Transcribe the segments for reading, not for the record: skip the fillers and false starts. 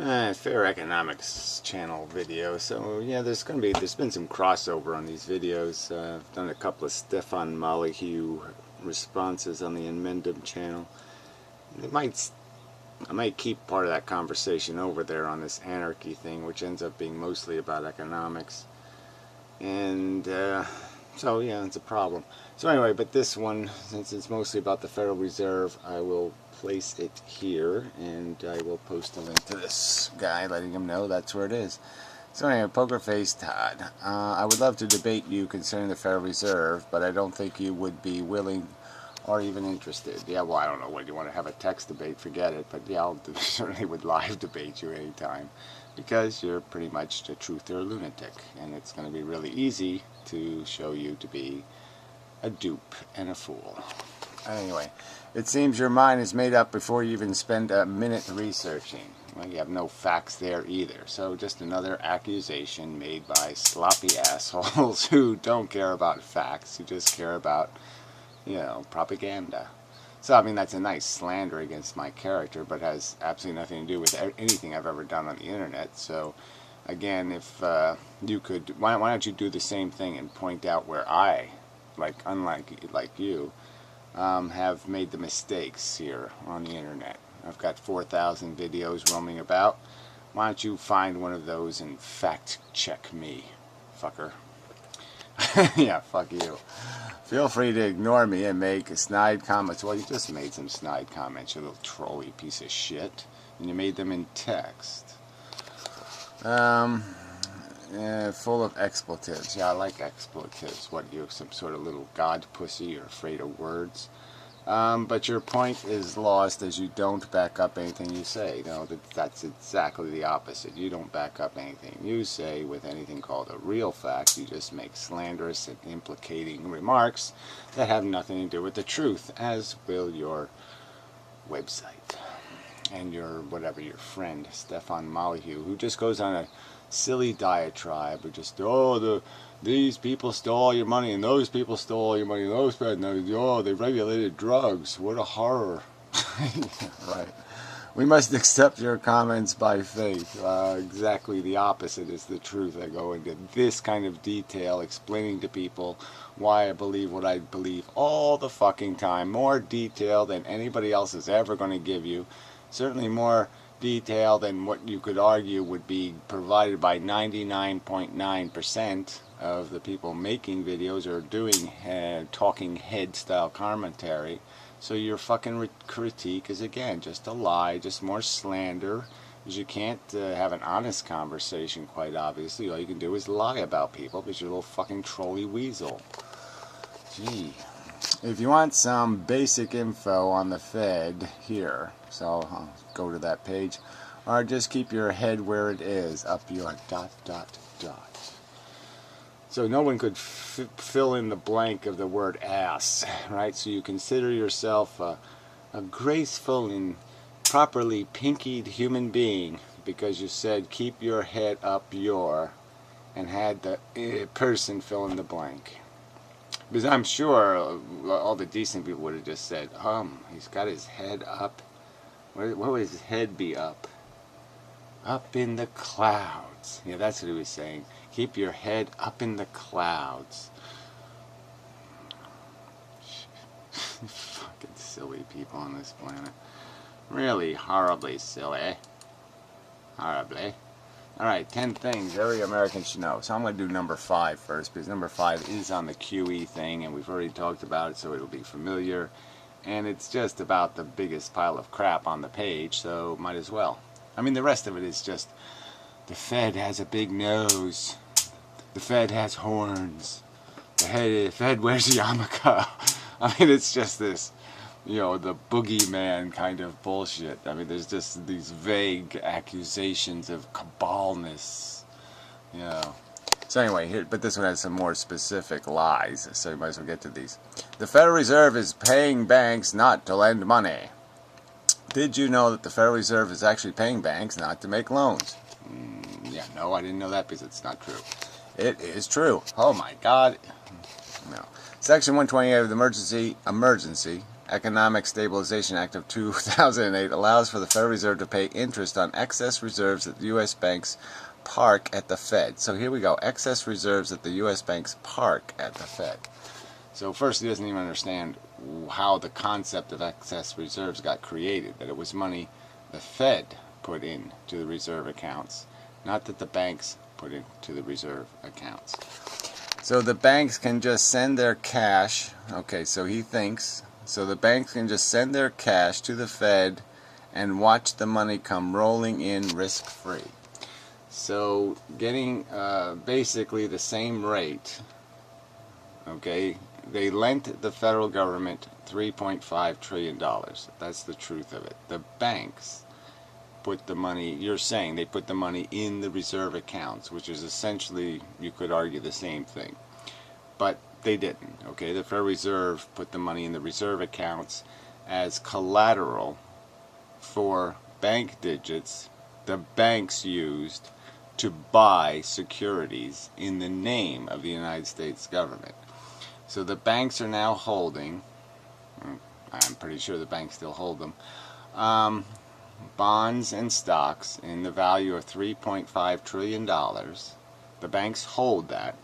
Fair Economics channel video. So yeah, there's been some crossover on these videos. I've done a couple of Stefan Molyneux responses on the Inmendum channel. I might keep part of that conversation over there on this anarchy thing, which ends up being mostly about economics. And so yeah, it's a problem. So anyway, but this one, since it's mostly about the Federal Reserve, I will place it here, and I will post a link to this guy, letting him know that's where it is. So anyway, Poker Face Todd, I would love to debate you concerning the Federal Reserve, but I don't think you would be willing or even interested. Yeah, well, I don't know, whether you want to have a text debate, forget it, but yeah, certainly would live debate you anytime, because you're pretty much a truth or a lunatic, and it's going to be really easy to show you to be a dupe and a fool. Anyway, it seems your mind is made up before you even spend a minute researching. Well, you have no facts there either. So just another accusation made by sloppy assholes who don't care about facts, who just care about, you know, propaganda. So, I mean, that's a nice slander against my character, but has absolutely nothing to do with anything I've ever done on the internet. So, again, if you could, why don't you do the same thing and point out where I, unlike you, have made the mistakes here on the internet. I've got 4,000 videos roaming about. Why don't you find one of those and fact check me, fucker? Yeah, fuck you. Feel free to ignore me and make snide comments. Well, you just made some snide comments, you little trolly piece of shit. And you made them in text. Full of expletives. Yeah, I like expletives. What, you're some sort of little god pussy? You're afraid of words? But your point is lost as you don't back up anything you say. No, that's exactly the opposite. You don't back up anything you say with anything called a real fact. You just make slanderous and implicating remarks that have nothing to do with the truth, as will your website and your friend Stefan Molyneux, who just goes on a silly diatribe, who just these people stole all your money, and those people stole all your money, and those they regulated drugs. What a horror! Right. We must accept your comments by faith. Exactly the opposite is the truth. I go into this kind of detail, explaining to people why I believe what I believe all the fucking time. More detail than anybody else is ever going to give you. Certainly more detail than what you could argue would be provided by 99.9% of the people making videos or doing talking head style commentary. So your fucking critique is again just a lie, just more slander, because you can't have an honest conversation, quite obviously. All you can do is lie about people because you're a little fucking trolly weasel. Gee. If you want some basic info on the Fed, here, so I'll go to that page, or just keep your head where it is, up your ... So no one could fill in the blank of the word ass, right? So you consider yourself a graceful and properly pinkied human being because you said keep your head up your, and had the person fill in the blank. Because I'm sure all the decent people would have just said, he's got his head up. Where would his head be up? Up in the clouds. Yeah, that's what he was saying. Keep your head up in the clouds. Fucking silly people on this planet. Really horribly silly. Horribly. Alright, 10 things every American should know. So I'm going to do number 5 first, because number 5 is on the QE thing, and we've already talked about it, so it'll be familiar. And it's just about the biggest pile of crap on the page, so might as well. I mean, the rest of it is just, the Fed has a big nose. The Fed has horns. The Fed wears a yarmulke. I mean, it's just this, you know, the boogeyman kind of bullshit. I mean, there's just these vague accusations of cabalness, you know. So anyway, here, but this one has some more specific lies, so you might as well get to these. The Federal Reserve is paying banks not to lend money. Did you know that the Federal Reserve is actually paying banks not to make loans? Yeah, no, I didn't know that because it's not true. It is true. Oh my God. No. Section 128 of the Emergency Economic Stabilization Act of 2008 allows for the Federal Reserve to pay interest on excess reserves that the U.S. banks park at the Fed. So here we go, excess reserves that the U.S. banks park at the Fed. So first, he doesn't even understand how the concept of excess reserves got created, that it was money the Fed put into the reserve accounts, not that the banks put into the reserve accounts. So the banks can just send their cash, okay, so he thinks, so the banks can just send their cash to the Fed and watch the money come rolling in risk-free. So getting basically the same rate, okay, they lent the federal government $3.5 trillion. That's the truth of it. The banks put the money, you're saying they put the money in the reserve accounts, which is essentially, you could argue, the same thing. But they didn't, okay? The Federal Reserve put the money in the reserve accounts as collateral for bank digits the banks used to buy securities in the name of the United States government. So the banks are now holding, I'm pretty sure the banks still hold them, bonds and stocks in the value of $3.5 trillion. The banks hold that.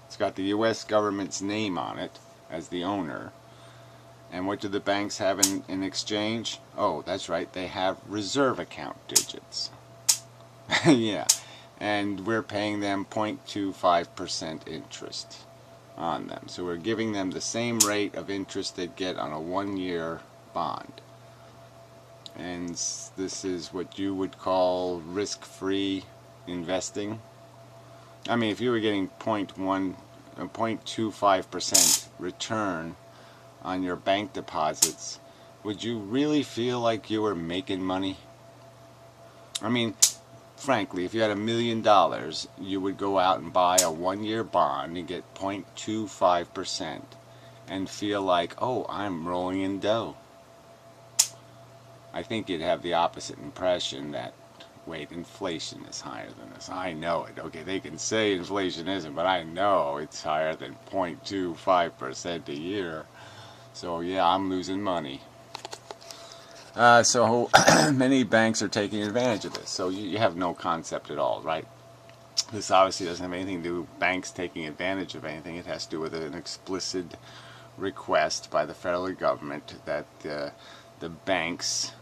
It's got the U.S. government's name on it as the owner. And what do the banks have in exchange? Oh, that's right, they have reserve account digits. Yeah, and we're paying them 0.25% interest on them. So we're giving them the same rate of interest they'd get on a one-year bond. And this is what you would call risk-free investing. I mean, if you were getting 0.25% return on your bank deposits, would you really feel like you were making money? I mean, frankly, if you had $1 million, you would go out and buy a one-year bond and get 0.25% and feel like, oh, I'm rolling in dough. I think you'd have the opposite impression that, wait, inflation is higher than this. I know it. Okay, they can say inflation isn't, but I know it's higher than 0.25% a year. So yeah, I'm losing money. So many banks are taking advantage of this. So you have no concept at all, right? This obviously doesn't have anything to do with banks taking advantage of anything. It has to do with an explicit request by the federal government that the banks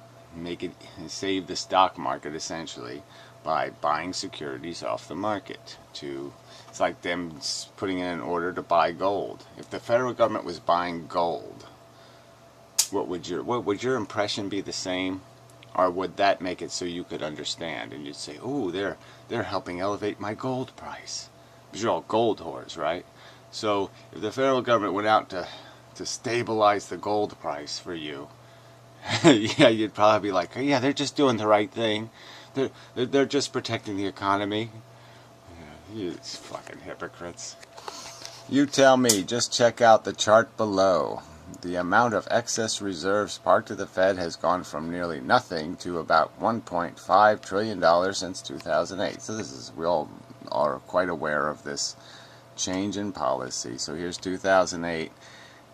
save the stock market essentially by buying securities off the market. It's like them putting in an order to buy gold. If the federal government was buying gold, what would your impression be the same, or would that make it so you could understand and you'd say, "Oh, they're helping elevate my gold price"? Because you're all gold whores, right? So if the federal government went out to stabilize the gold price for you, yeah, you'd probably be like, oh, yeah, they're just doing the right thing. They're just protecting the economy. Yeah, you fucking hypocrites. You tell me. Just check out the chart below. The amount of excess reserves parked at the Fed has gone from nearly nothing to about $1.5 trillion since 2008. So we all are quite aware of this change in policy. So here's 2008.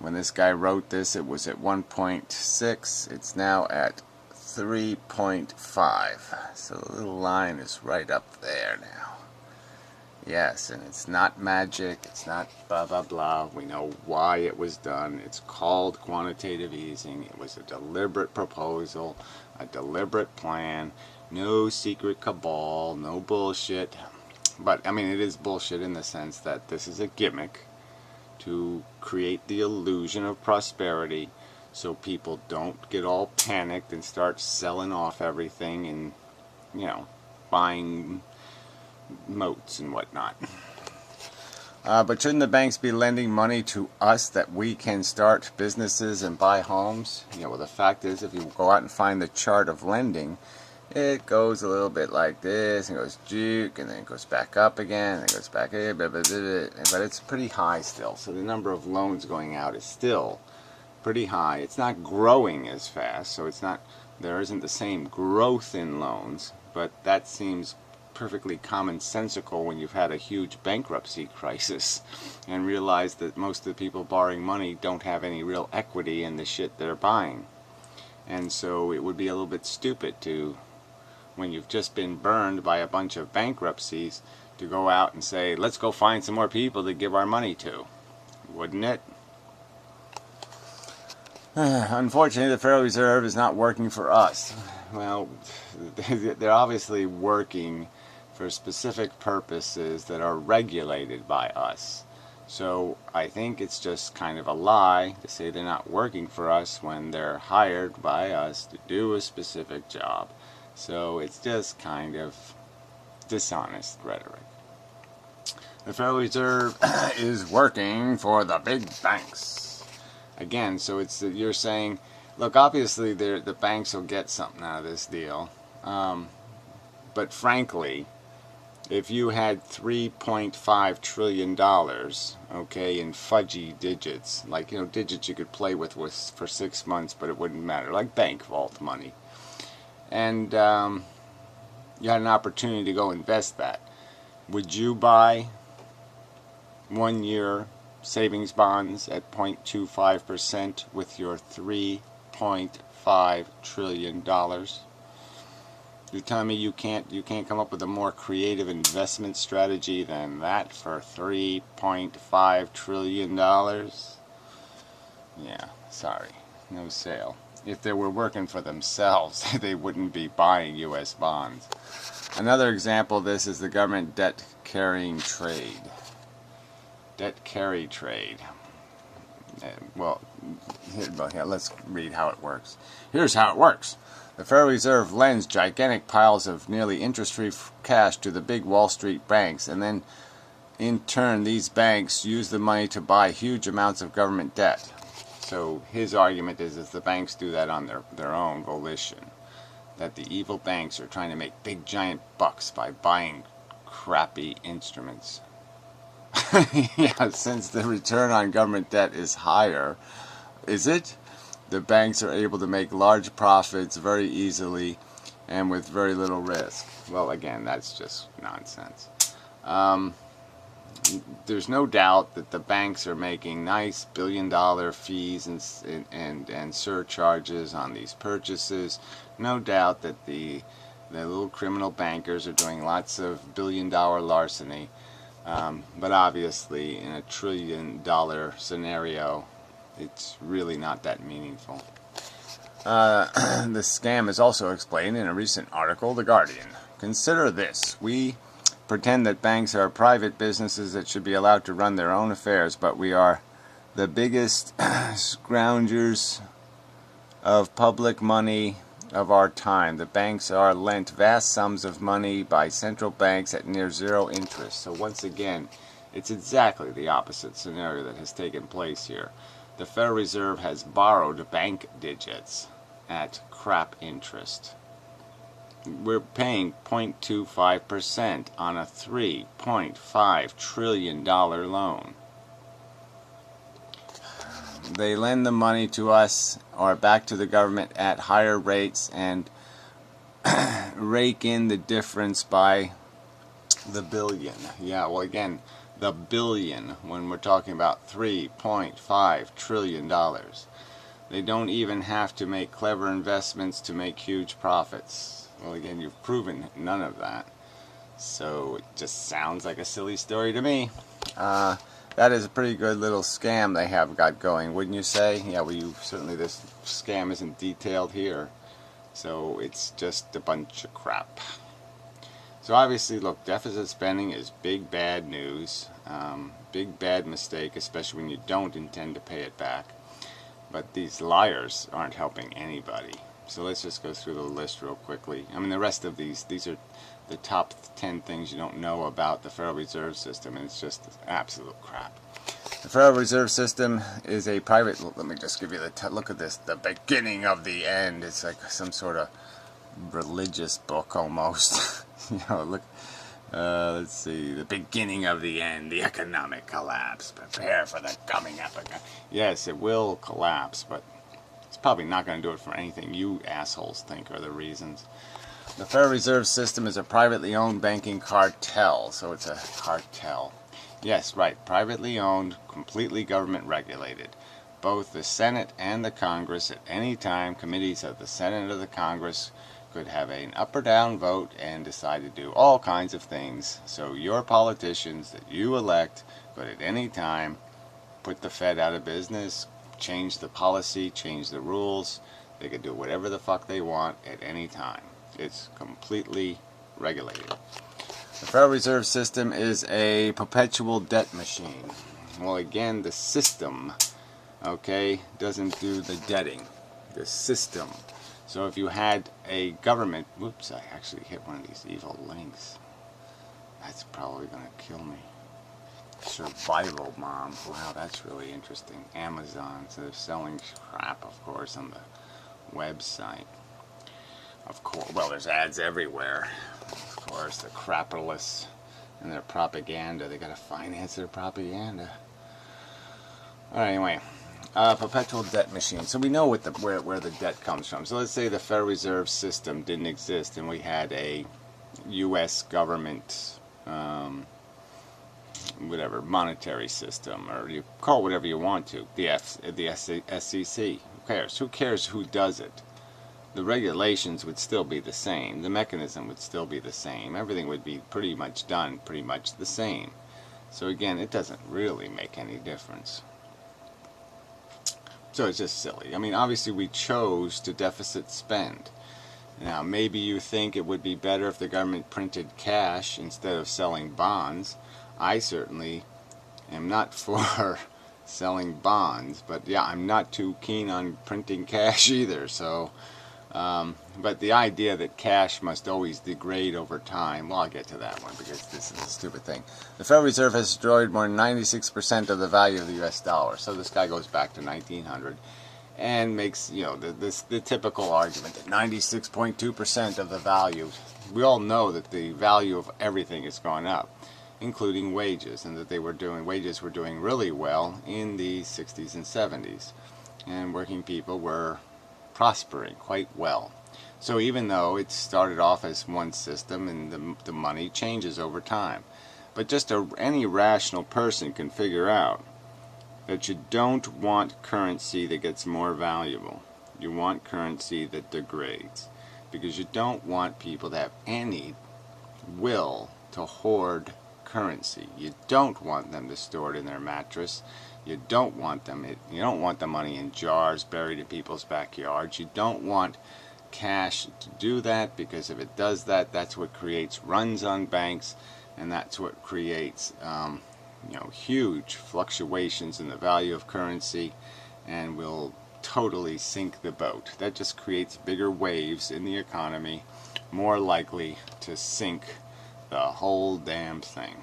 When this guy wrote this, it was at 1.6. It's now at 3.5. So the little line is right up there now. Yes, and it's not magic. It's not blah, blah, blah. We know why it was done. It's called quantitative easing. It was a deliberate proposal, a deliberate plan. No secret cabal, no bullshit. But, I mean, it is bullshit in the sense that this is a gimmick to create the illusion of prosperity so people don't get all panicked and start selling off everything and, you know, buying moats and whatnot. But shouldn't the banks be lending money to us that we can start businesses and buy homes? You know, well, the fact is, if you go out and find the chart of lending, it goes a little bit like this, and goes juke, and then it goes back up again, and it goes back, but it's pretty high still. So the number of loans going out is still pretty high. It's not growing as fast, so there isn't the same growth in loans, but that seems perfectly commonsensical when you've had a huge bankruptcy crisis and realize that most of the people borrowing money don't have any real equity in the shit they're buying. And so it would be a little bit stupid to, when you've just been burned by a bunch of bankruptcies, to go out and say, let's go find some more people to give our money to. Wouldn't it? Unfortunately, the Federal Reserve is not working for us. Well, they're obviously working for specific purposes that are regulated by us. So I think it's just kind of a lie to say they're not working for us when they're hired by us to do a specific job. So it's just kind of dishonest rhetoric. The Federal Reserve is working for the big banks. Again, so it's you're saying, look, obviously the banks will get something out of this deal. But frankly, if you had $3.5 trillion, okay, in fudgy digits, like, digits you could play with for 6 months, but it wouldn't matter, like bank vault money, and you had an opportunity to go invest that, would you buy 1-year savings bonds at 0.25% with your $3.5 trillion? You're telling me you can't come up with a more creative investment strategy than that for $3.5 trillion? Yeah, sorry, no sale. If they were working for themselves, they wouldn't be buying U.S. bonds. Another example of this is the government debt carrying trade. Debt carry trade. Well, here, let's read how it works. Here's how it works. The Federal Reserve lends gigantic piles of nearly interest-free cash to the big Wall Street banks, and then in turn these banks use the money to buy huge amounts of government debt. So his argument is the banks do that on their own volition, that the evil banks are trying to make big giant bucks by buying crappy instruments. Yeah, since the return on government debt is higher, is it? The banks are able to make large profits very easily and with very little risk. Well, again, that's just nonsense. There's no doubt that the banks are making nice billion-dollar fees and surcharges on these purchases. No doubt that the little criminal bankers are doing lots of billion-dollar larceny. But obviously, in a trillion-dollar scenario, it's really not that meaningful. The scam is also explained in a recent article, The Guardian. Consider this. We pretend that banks are private businesses that should be allowed to run their own affairs, but we are the biggest scroungers of public money of our time. The banks are lent vast sums of money by central banks at near zero interest. So once again, it's exactly the opposite scenario that has taken place here. The Federal Reserve has borrowed bank digits at crap interest. We're paying 0.25% on a $3.5 trillion loan. They lend the money to us or back to the government at higher rates and rake in the difference by the billion. Yeah, well, again, the billion when we're talking about $3.5 trillion. They don't even have to make clever investments to make huge profits. Well, again, you've proven none of that. So it just sounds like a silly story to me. That is a pretty good little scam they have got going, wouldn't you say? Yeah, well, certainly this scam isn't detailed here. So it's just a bunch of crap. So obviously, look, deficit spending is big bad news. Big bad mistake, especially when you don't intend to pay it back. But these liars aren't helping anybody. So let's just go through the list real quickly. I mean, the rest of these are the top 10 things you don't know about the Federal Reserve System, and it's just absolute crap. The Federal Reserve System is a private, let me just give you look at this, the beginning of the end. It's like some sort of religious book almost. Look, let's see, the beginning of the end, the economic collapse. Prepare for the coming epoch. Yes, it will collapse, but it's probably not going to do it for anything you assholes think are the reasons. The Federal Reserve System is a privately owned banking cartel, so it's a cartel. Yes, right, privately owned, completely government regulated. Both the Senate and the Congress, at any time, committees of the Senate or the Congress could have an up or down vote and decide to do all kinds of things. So your politicians that you elect could at any time put the Fed out of business, change the policy, change the rules. They could do whatever the fuck they want at any time. It's completely regulated. The Federal Reserve System is a perpetual debt machine. Well, again, the system, okay, doesn't do the debting. The system. So if you had a government, whoops, I actually hit one of these evil links. That's probably going to kill me. Survival Mom. Wow, that's really interesting. Amazon. So they're selling crap, of course, on the website. Of course, well, there's ads everywhere. Of course, the capitalists and their propaganda. They gotta finance their propaganda. All right, anyway, perpetual debt machine. So we know what where the debt comes from. So let's say the Federal Reserve System didn't exist, and we had a U.S. government, whatever, monetary system, or you call it whatever you want to. The SEC. Who cares? Who cares who does it? The regulations would still be the same. The mechanism would still be the same. Everything would be pretty much done pretty much the same. So again, it doesn't really make any difference. So it's just silly. I mean, obviously we chose to deficit spend. Now, maybe you think it would be better if the government printed cash instead of selling bonds. I certainly am not for selling bonds, but yeah, I'm not too keen on printing cash either. So but the idea that cash must always degrade over time, well, I'll get to that one because this is a stupid thing. The Federal Reserve has destroyed more than 96% of the value of the U.S. dollar. So this guy goes back to 1900 and makes, you know, the typical argument that 96.2% of the value. We all know that the value of everything is going up, including wages, and that wages were doing really well in the 60s and 70s, and working people were prospering quite well. So even though it started off as one system and the money changes over time, but just any rational person can figure out that you don't want currency that gets more valuable. You want currency that degrades, because you don't want people to have any will to hoard currency. You don't want them to store it in their mattress. You don't want the money in jars buried in people's backyards. You don't want cash to do that, because if it does that, that's what creates runs on banks, and that's what creates huge fluctuations in the value of currency, and will totally sink the boat. That just creates bigger waves in the economy, more likely to sink the whole damn thing.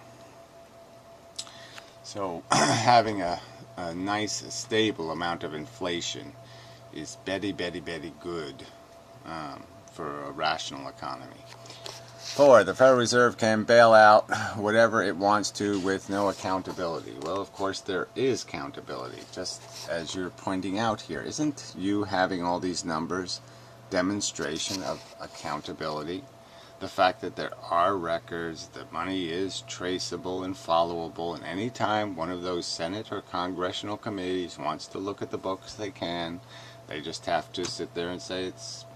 So having a nice, stable amount of inflation is very, very, very good for a rational economy. 4. The Federal Reserve can bail out whatever it wants to with no accountability. Well, of course, there is accountability, just as you're pointing out here. Isn't you having all these numbers demonstration of accountability? The fact that there are records, that money is traceable and followable, and any time one of those Senate or Congressional committees wants to look at the books, they can. They just have to sit there and say,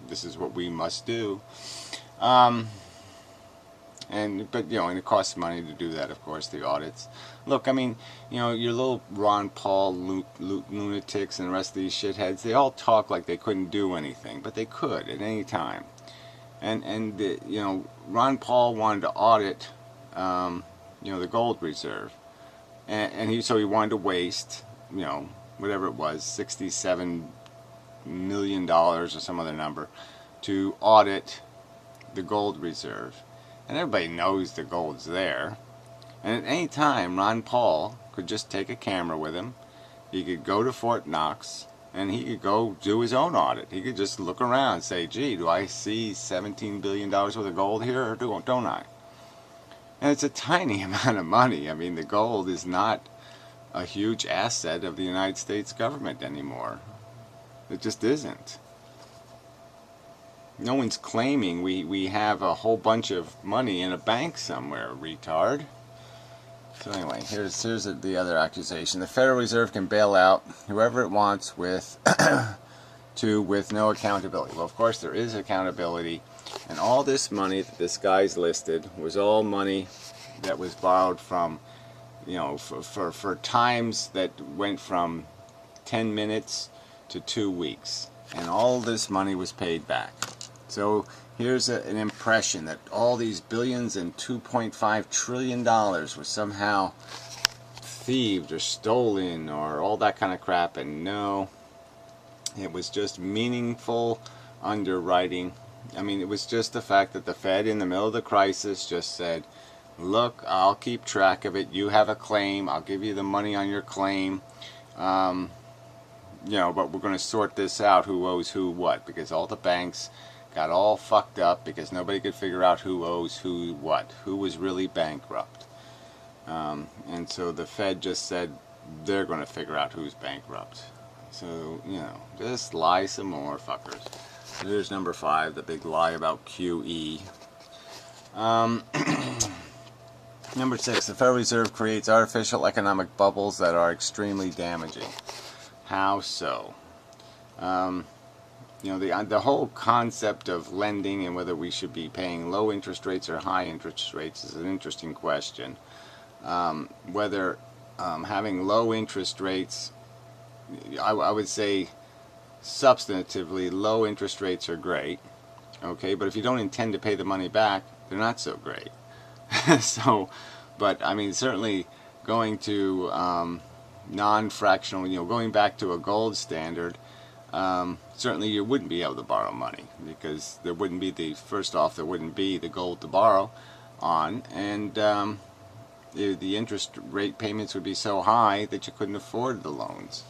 this is what we must do. But it costs money to do that, of course, the audits. Look, I mean, your little Ron Paul lunatics and the rest of these shitheads, they all talk like they couldn't do anything, but they could at any time. And Ron Paul wanted to audit, the gold reserve, and he wanted to waste, whatever it was, $67 million or some other number, to audit the gold reserve. And everybody knows the gold's there. And at any time, Ron Paul could just take a camera with him. He could go to Fort Knox, and he could go do his own audit. He could just look around and say, gee, do I see $17 billion worth of gold here, or don't I? And it's a tiny amount of money. I mean, the gold is not a huge asset of the United States government anymore. It just isn't. No one's claiming we have a whole bunch of money in a bank somewhere, retard. So anyway, here's the other accusation. The Federal Reserve can bail out whoever it wants with with no accountability. Well, of course there is accountability, and all this money that this guy's listed was all money that was borrowed from, you know, for times that went from 10 minutes to 2 weeks, and all this money was paid back. So here's an impression that all these billions and $2.5 trillion were somehow thieved or stolen or all that kind of crap, and no, it was just meaningful underwriting. I mean, it was just the fact that the Fed in the middle of the crisis just said, look, I'll keep track of it, you have a claim, I'll give you the money on your claim, you know, but we're going to sort this out, who owes who what, because all the banks got all fucked up because nobody could figure out who owes who what, who was really bankrupt. And so the Fed just said they're going to figure out who's bankrupt. So, you know, just lie some more, fuckers. Here's number 5, the big lie about QE. Number 6, the Federal Reserve creates artificial economic bubbles that are extremely damaging. How so? You know, the whole concept of lending and whether we should be paying low interest rates or high interest rates is an interesting question. Whether having low interest rates, I would say substantively low interest rates are great, okay, but if you don't intend to pay the money back, they're not so great. So, but I mean, certainly going to non-fractional, you know, going back to a gold standard, certainly you wouldn't be able to borrow money because there wouldn't be first off, there wouldn't be the gold to borrow on, and the interest rate payments would be so high that you couldn't afford the loans.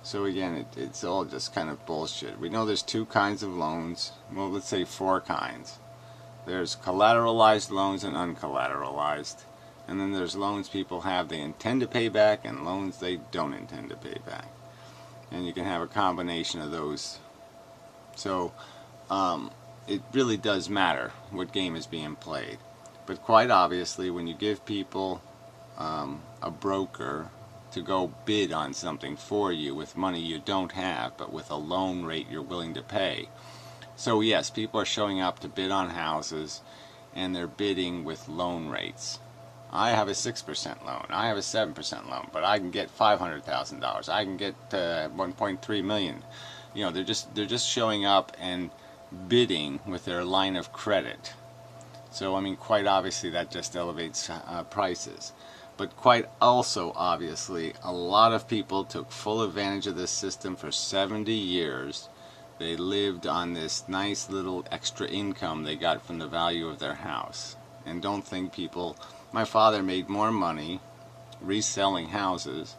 So again, it's all just kind of bullshit. We know there's 2 kinds of loans. Well, let's say 4 kinds. There's collateralized loans and uncollateralized. And then there's loans people have they intend to pay back and loans they don't intend to pay back. And you can have a combination of those. So it really does matter what game is being played. But quite obviously, when you give people a broker to go bid on something for you with money you don't have, but with a loan rate you're willing to pay. So yes, people are showing up to bid on houses, and they're bidding with loan rates. I have a 6% loan, I have a 7% loan, but I can get $500,000, I can get 1.3 million. You know, they're just showing up and bidding with their line of credit. So I mean, quite obviously that just elevates prices. But quite also obviously, a lot of people took full advantage of this system for 70 years. They lived on this nice little extra income they got from the value of their house. And don't think people... My father made more money reselling houses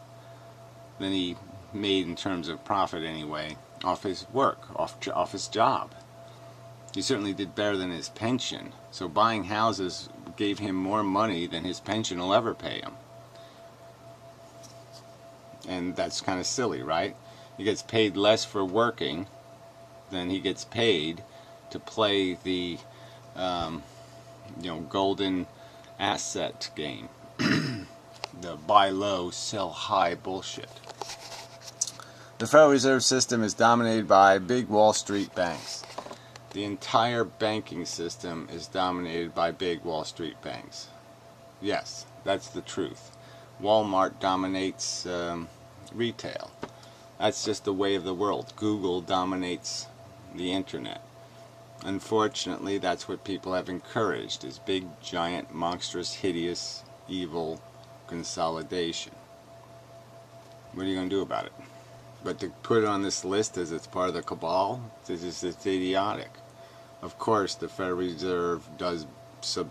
than he made in terms of profit anyway, off his work, off his job. He certainly did better than his pension. So buying houses gave him more money than his pension will ever pay him. And that's kind of silly, right? He gets paid less for working than he gets paid to play the golden asset game. The buy low, sell high bullshit. The Federal Reserve System is dominated by big Wall Street banks. The entire banking system is dominated by big Wall Street banks. Yes, that's the truth. Walmart dominates retail. That's just the way of the world. Google dominates the internet. Unfortunately, that's what people have encouraged, is big, giant, monstrous, hideous, evil consolidation. What are you going to do about it? But to put it on this list as it's part of the cabal, it's idiotic. Of course, the Federal Reserve does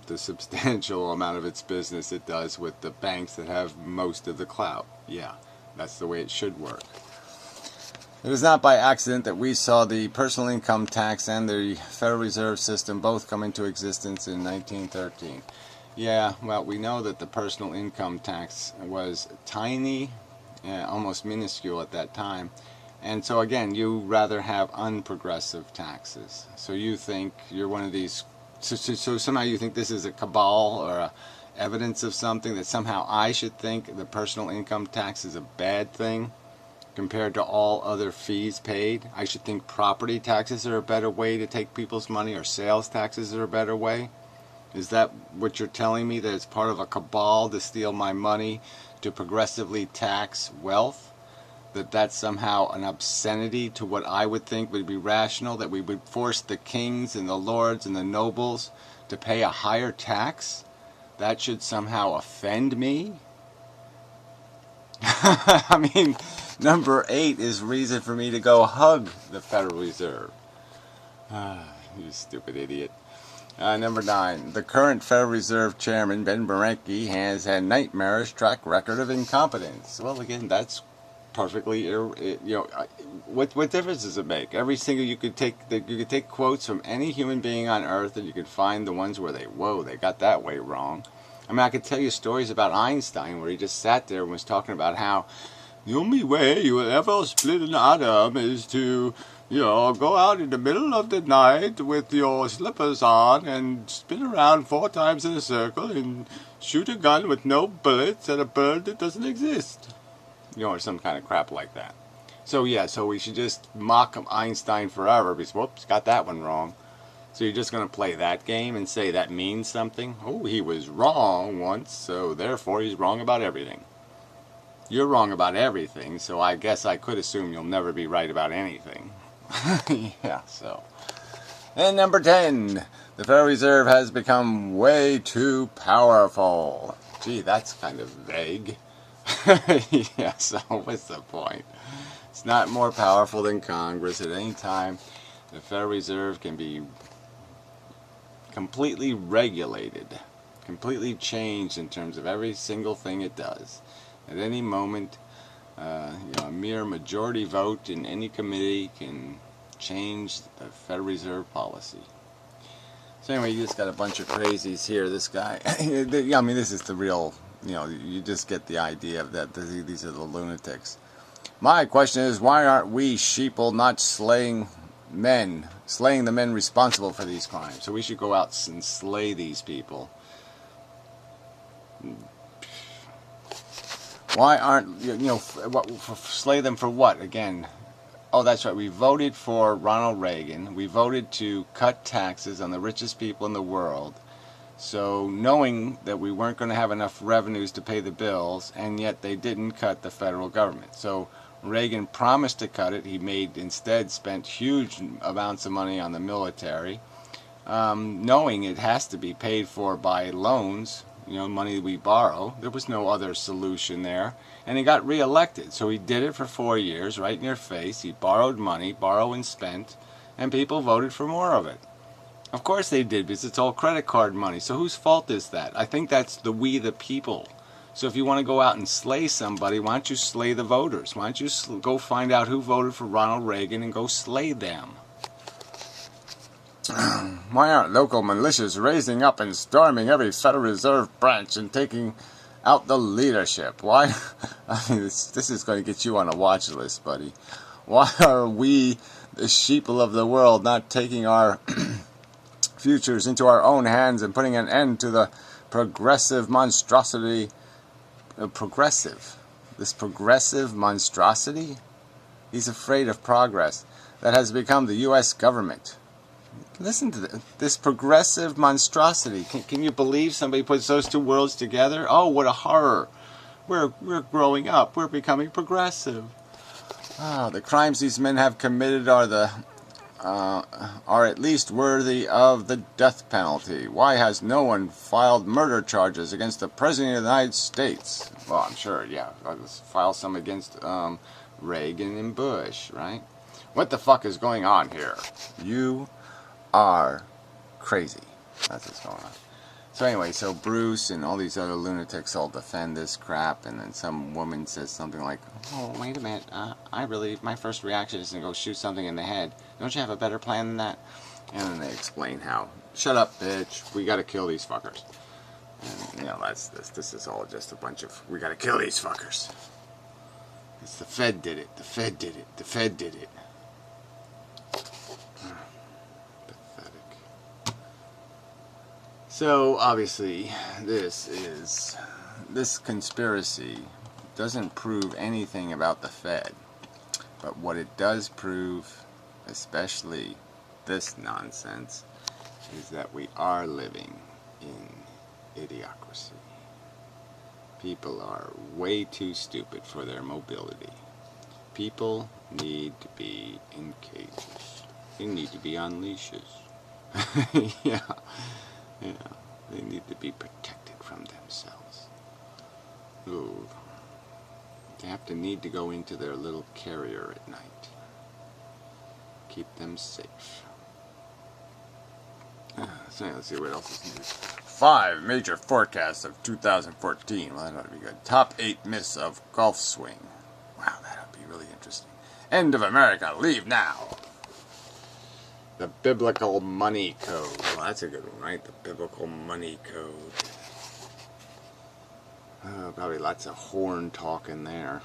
the substantial amount of its business it does with the banks that have most of the clout. Yeah, that's the way it should work. It is not by accident that we saw the personal income tax and the Federal Reserve System both come into existence in 1913. Yeah, well, we know that the personal income tax was tiny, almost minuscule at that time, And so again, you rather have unprogressive taxes. So you think you're one of these, so somehow you think this is a cabal or a evidence of something, that somehow I should think the personal income tax is a bad thing compared to all other fees paid. I should think property taxes are a better way to take people's money, or sales taxes are a better way. Is that what you're telling me, that it's part of a cabal to steal my money, to progressively tax wealth? That that's somehow an obscenity to what I would think would be rational, that we would force the kings and the lords and the nobles to pay a higher tax? That should somehow offend me? I mean, number 8 is reason for me to go hug the Federal Reserve. You stupid idiot. Number 9, the current Federal Reserve Chairman, Ben Bernanke, has a nightmarish track record of incompetence. Well, again, that's perfectly, what difference does it make? Every single, you could take quotes from any human being on earth, and you could find the ones where they got that way wrong. I mean, I could tell you stories about Einstein where he just sat there and was talking about how the only way you will ever split an atom is to, go out in the middle of the night with your slippers on and spin around 4 times in a circle and shoot a gun with no bullets at a bird that doesn't exist. Or some kind of crap like that. So yeah, so we should just mock Einstein forever because, whoops, got that one wrong. So you're just going to play that game and say that means something? Oh, he was wrong once, so therefore he's wrong about everything. You're wrong about everything, so I guess I could assume you'll never be right about anything. Yeah, so. And number 10, the Federal Reserve has become way too powerful. Gee, that's kind of vague. Yeah, so what's the point? It's not more powerful than Congress. At any time, the Federal Reserve can be completely regulated, completely changed in terms of every single thing it does. At any moment, a mere majority vote in any committee can change the Federal Reserve policy. So anyway, you just got a bunch of crazies here. This guy, I mean, this is the real, you just get the idea of that. These are the lunatics. My question is, why aren't we sheeple not slaying the men responsible for these crimes? So we should go out and slay these people. Why aren't, slay them for what? Again, oh, that's right, we voted for Ronald Reagan. We voted to cut taxes on the richest people in the world. So knowing that we weren't going to have enough revenues to pay the bills, and yet they didn't cut the federal government. So Reagan promised to cut it. He instead spent huge amounts of money on the military, knowing it has to be paid for by loans, money we borrow. There was no other solution there. And he got reelected. So he did it for 4 years, right in your face. He borrowed money, borrow and spent, and people voted for more of it. Of course they did, because it's all credit card money. So whose fault is that? I think that's we the people. So if you want to go out and slay somebody, why don't you slay the voters? Why don't you go find out who voted for Ronald Reagan and go slay them? Why aren't local militias raising up and storming every Federal Reserve branch and taking out the leadership? Why? I mean, this is going to get you on a watch list, buddy. Why are we, the sheeple of the world, not taking our futures into our own hands and putting an end to the progressive monstrosity? This progressive monstrosity? He's afraid of progress that has become the U.S. government. Listen to this progressive monstrosity. Can you believe somebody puts those two worlds together? Oh, what a horror. We're growing up. We're becoming progressive. The crimes these men have committed are at least worthy of the death penalty. Why has no one filed murder charges against the President of the United States? Well, I'm sure, yeah. Let's file some against Reagan and Bush, right? What the fuck is going on here? You are crazy. That's what's going on. So anyway, so Bruce and all these other lunatics all defend this crap, and then some woman says something like, oh, wait a minute, my first reaction is to go shoot something in the head. Don't you have a better plan than that? And then they explain how, shut up, bitch, we gotta kill these fuckers. And, that's this is all just a bunch of, we gotta kill these fuckers. It's the Fed did it. The Fed did it. The Fed did it. Pathetic. So obviously, this conspiracy doesn't prove anything about the Fed, but what it does prove, especially this nonsense, is that we are living in idiocracy. People are way too stupid for their mobility. People need to be in cages. They need to be on leashes. Yeah. They need to be protected from themselves. Ooh. They have to need to go into their little carrier at night. Keep them safe. So let's see what else is news. 5 major forecasts of 2014. Well, that ought to be good. Top 8 myths of golf swing. Wow, that ought to be really interesting. End of America. Leave now. The biblical money code. Well, that's a good one, right? The biblical money code. Probably lots of horn talk in there.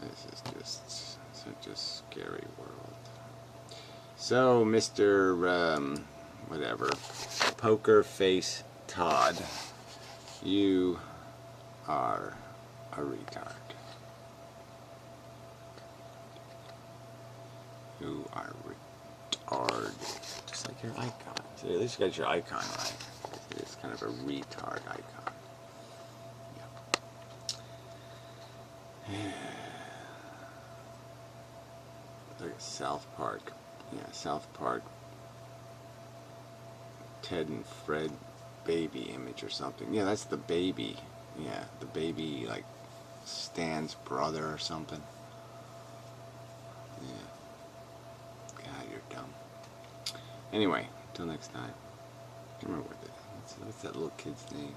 This is just such a scary world. So, Mr. Whatever, Poker Face Todd, you are a retard. You are retarded. Just like your icon. See, at least you got your icon right. It's kind of a retard icon. Yeah. Look at South Park. Yeah, South Park. Ted and Fred baby image or something. Yeah, that's the baby. Yeah, the baby, like Stan's brother or something. Yeah. God, you're dumb. Anyway, until next time. I can't remember what's that little kid's name.